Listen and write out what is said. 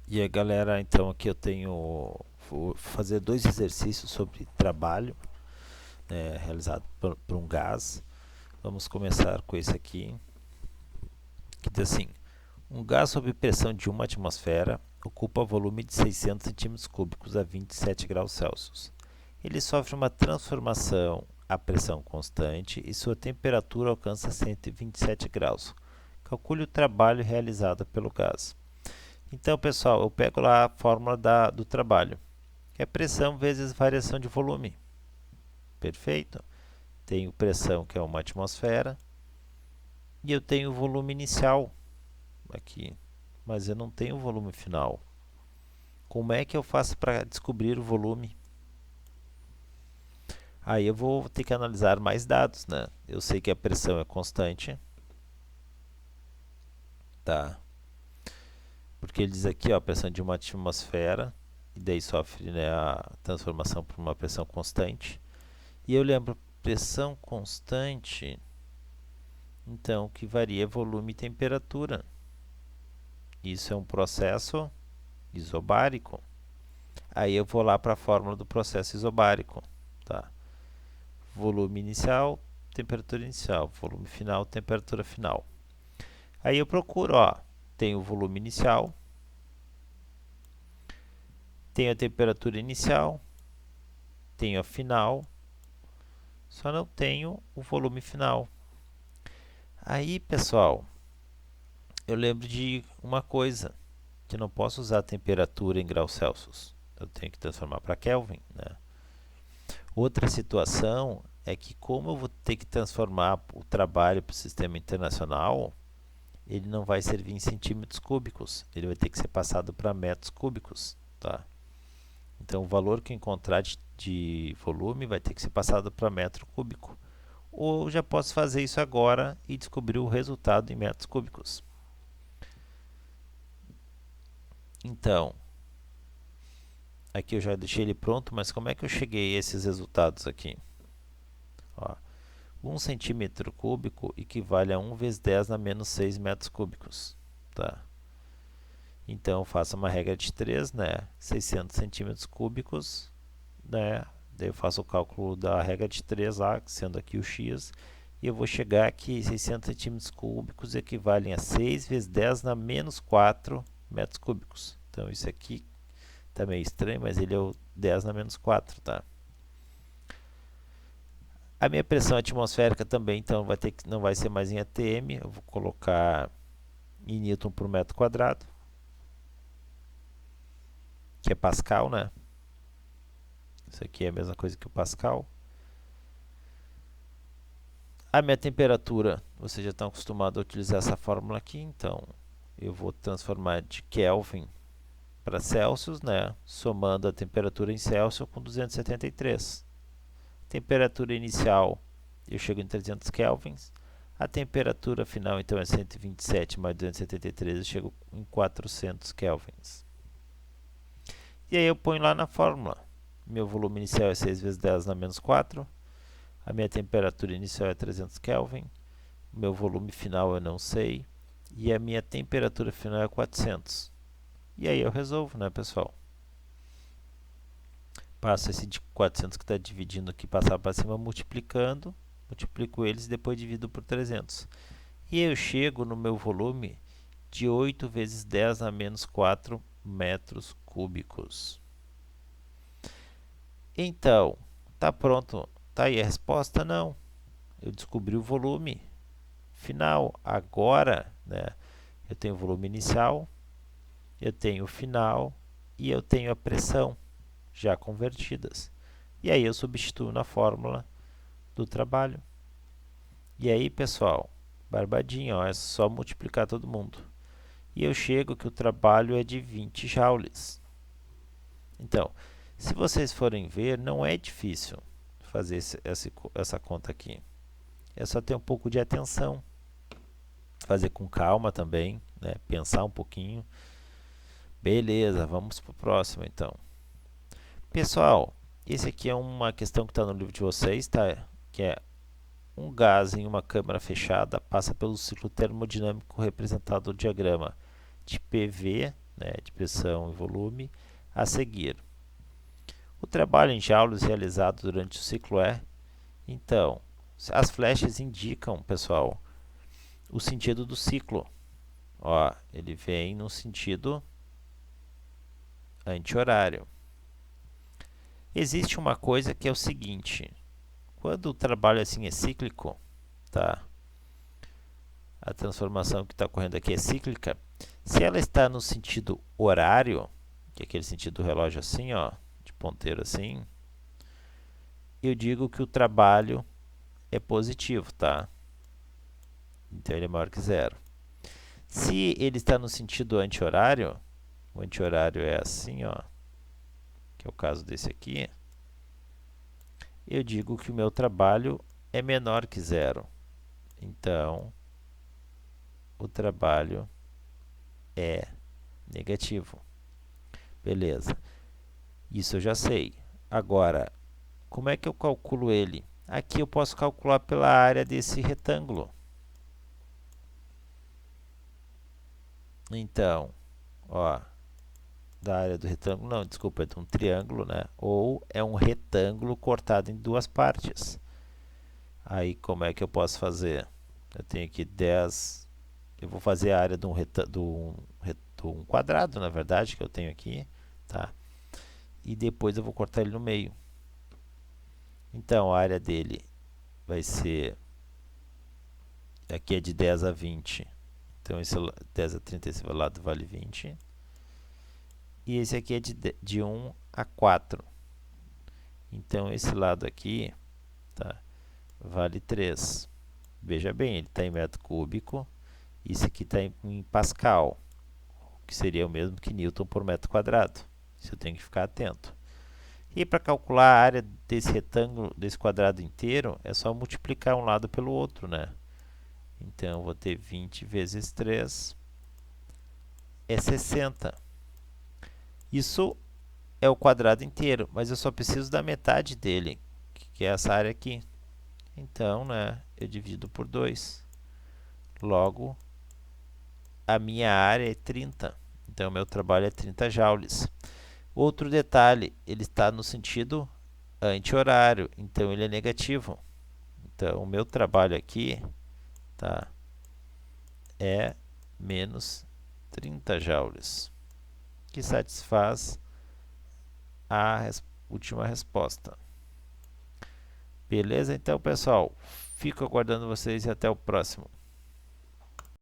E aí, galera, então aqui vou fazer dois exercícios sobre trabalho, realizado por um gás. Vamos começar com esse aqui, que diz assim: um gás sob pressão de uma atmosfera ocupa volume de 600 centímetros cúbicos a 27 graus Celsius. Ele sofre uma transformação a pressão constante e sua temperatura alcança 127 graus. Calcule o trabalho realizado pelo gás. Então, pessoal, eu pego lá a fórmula do trabalho, que é pressão vezes variação de volume. Perfeito? Tenho pressão, que é uma atmosfera, e eu tenho o volume inicial aqui, mas eu não tenho o volume final. Como é que eu faço para descobrir o volume? Aí eu vou ter que analisar mais dados, né? Eu sei que a pressão é constante, tá? Porque ele diz aqui, ó, a pressão de uma atmosfera, e daí sofre, né, a transformação por uma pressão constante. E eu lembro, pressão constante, então, que varia volume e temperatura. Isso é um processo isobárico. Aí eu vou lá para a fórmula do processo isobárico. Tá? Volume inicial, temperatura inicial. Volume final, temperatura final. Aí eu procuro, ó, tenho o volume inicial, tenho a temperatura inicial, tenho a final, só não tenho o volume final. Aí, pessoal, eu lembro de uma coisa, que eu não posso usar a temperatura em graus Celsius. Eu tenho que transformar para Kelvin, né? Outra situação é que, como eu vou ter que transformar o trabalho para o sistema internacional, ele não vai servir em centímetros cúbicos, ele vai ter que ser passado para metros cúbicos, tá? Então, o valor que eu encontrar de volume vai ter que ser passado para metro cúbico. Ou já posso fazer isso agora e descobrir o resultado em metros cúbicos. Então, aqui eu já deixei ele pronto, mas como é que eu cheguei a esses resultados aqui? Ó, 1 centímetro cúbico equivale a 1 vezes 10 na menos 6 metros cúbicos. Tá? Então, faço uma regra de 3, né? 600 centímetros cúbicos, né? Daí eu faço o cálculo da regra de 3 lá, sendo aqui o x, e eu vou chegar aqui, 600 centímetros cúbicos equivalem a 6 vezes 10 na menos 4 metros cúbicos. Então, isso aqui tá meio estranho, mas ele é o 10 na menos 4, tá? A minha pressão atmosférica também, então, não vai ser mais em atm, eu vou colocar em Newton por metro quadrado, que é Pascal, né? Isso aqui é a mesma coisa que o Pascal. A minha temperatura, vocês já estão acostumados a utilizar essa fórmula aqui, então eu vou transformar de Kelvin para Celsius, né? Somando a temperatura em Celsius com 273. Temperatura inicial, eu chego em 300 kelvins. A temperatura final, então, é 127 mais 273, eu chego em 400 kelvins. E aí eu ponho lá na fórmula. Meu volume inicial é 6 vezes 10 na menos 4. A minha temperatura inicial é 300 Kelvin. Meu volume final eu não sei. E a minha temperatura final é 400. E aí eu resolvo, né, pessoal? Passo esse de 400 que está dividindo aqui, passar para cima, multiplicando. Multiplico eles e depois divido por 300. E eu chego no meu volume de 8 vezes 10 na menos 4 metros cúbicos. Então, tá pronto. Tá aí a resposta? Não. Eu descobri o volume final. Agora, né, eu tenho o volume inicial, eu tenho o final e eu tenho a pressão já convertidas. E aí eu substituo na fórmula do trabalho. E aí, pessoal, barbadinho, ó, é só multiplicar todo mundo. E eu chego que o trabalho é de 20 joules. Então, se vocês forem ver, não é difícil fazer essa conta aqui. É só ter um pouco de atenção. Fazer com calma também, né? Pensar um pouquinho. Beleza, vamos para o próximo então. Pessoal, esse aqui é uma questão que está no livro de vocês, tá? Que é um gás em uma câmara fechada passa pelo ciclo termodinâmico representado no diagrama de PV né, de pressão e volume a seguir. O trabalho em joules realizado durante o ciclo é, então, as flechas indicam, pessoal, o sentido do ciclo. Ó, ele vem no sentido anti-horário. Existe uma coisa que é o seguinte, quando o trabalho assim é cíclico, tá? A transformação que está ocorrendo aqui é cíclica. Se ela está no sentido horário, que é aquele sentido do relógio assim, ó, de ponteiro assim, eu digo que o trabalho é positivo, tá? Então ele é maior que zero. Se ele está no sentido anti-horário, o anti-horário é assim, ó, que é o caso desse aqui, eu digo que o meu trabalho é menor que zero. Então, o trabalho é negativo. Beleza. Isso eu já sei. Agora, como é que eu calculo ele? Aqui eu posso calcular pela área desse retângulo. Então, ó, da área do retângulo, não, desculpa, é de um triângulo, né? Ou é um retângulo cortado em duas partes. Aí, como é que eu posso fazer? Eu tenho aqui 10, eu vou fazer a área de um quadrado, na verdade, que eu tenho aqui, tá? E depois eu vou cortar ele no meio. Então, a área dele vai ser, aqui é de 10 a 20, então esse 10 a 30, esse lado vale 20. E esse aqui é de 1 a 4. Então, esse lado aqui, tá, vale 3. Veja bem, ele está em metro cúbico, isso aqui está em Pascal, que seria o mesmo que Newton por metro quadrado. Isso eu tenho que ficar atento. E para calcular a área desse retângulo, desse quadrado inteiro, é só multiplicar um lado pelo outro, né? Então, eu vou ter 20 vezes 3 é 60. Isso é o quadrado inteiro, mas eu só preciso da metade dele, que é essa área aqui. Então, né, eu divido por 2. Logo, a minha área é 30. Então, o meu trabalho é 30 joules. Outro detalhe, ele está no sentido anti-horário, então ele é negativo. Então, o meu trabalho aqui, tá, é menos 30 joules, que satisfaz a última resposta. Beleza? Então, pessoal, fico aguardando vocês e até o próximo.